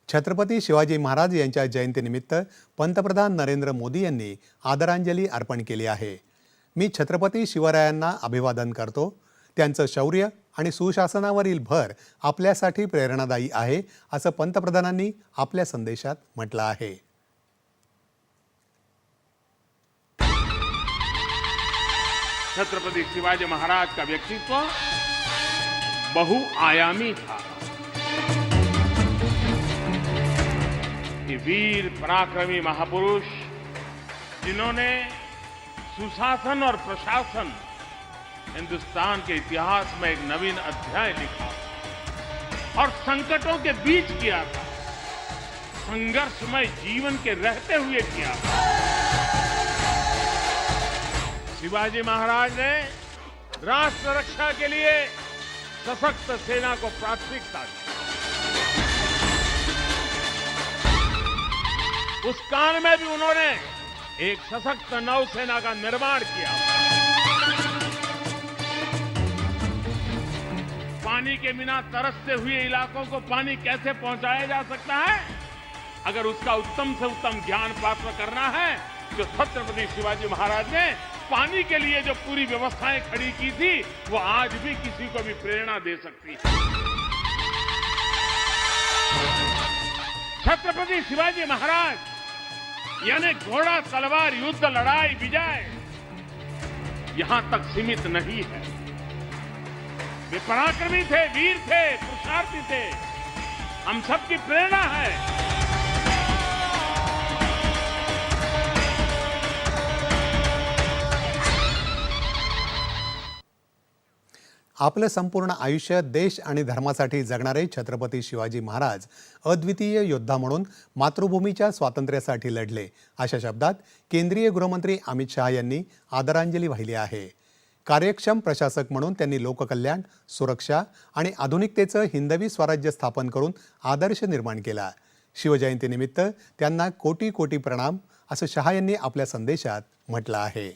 छत्रपती शिवाजी महाराज यांच्या जयंतीनिमित्त पंतप्रधान नरेंद्र मोदी यांनी आदरांजली अर्पण केली आहे। मी छत्रपती शिवरायांना अभिवादन करतो। त्यांचं शौर्य आणि सुशासनावरील भर आपल्यासाठी प्रेरणादायी आहे, असं पंतप्रधानांनी आपल्या संदेशात म्हटलं आहे। छत्रपति शिवाजी महाराज का व्यक्तित्व बहुआयामी था। ये वीर पराक्रमी महापुरुष जिन्होंने सुशासन और प्रशासन हिंदुस्तान के इतिहास में एक नवीन अध्याय लिखा और संकटों के बीच किया था, संघर्षमय जीवन के रहते हुए किया था। शिवाजी महाराज ने राष्ट्र रक्षा के लिए सशक्त सेना को प्राथमिकता दी। उस काल में भी उन्होंने एक सशक्त नौसेना का निर्माण किया। पानी के बिना तरसते हुए इलाकों को पानी कैसे पहुंचाया जा सकता है, अगर उसका उत्तम से उत्तम ज्ञान प्राप्त करना है तो छत्रपति शिवाजी महाराज ने पानी के लिए जो पूरी व्यवस्थाएं खड़ी की थी वो आज भी किसी को भी प्रेरणा दे सकती है। छत्रपति शिवाजी महाराज यानी घोड़ा तलवार युद्ध लड़ाई विजय यहां तक सीमित नहीं है। वे पराक्रमी थे, वीर थे, पुरुषार्थी थे, हम सबकी प्रेरणा है। आपलं संपूर्ण आयुष्य देश आणि धर्मासाठी जगणारे छत्रपती शिवाजी महाराज अद्वितीय योद्धा म्हणून मातृभूमीच्या स्वातंत्र्यासाठी लढले, अशा शब्दात केंद्रीय गृहमंत्री अमित शाह यांनी आदरांजली वाहिली आहे। कार्यक्षम प्रशासक म्हणून त्यांनी लोककल्याण, सुरक्षा आणि आधुनिकतेचं हिंदवी स्वराज्य स्थापन करून आदर्श निर्माण केला। शिवजयंतीनिमित्त त्यांना कोटी कोटी प्रणाम, असं शाह यांनी आपल्या संदेशात म्हटलं आहे।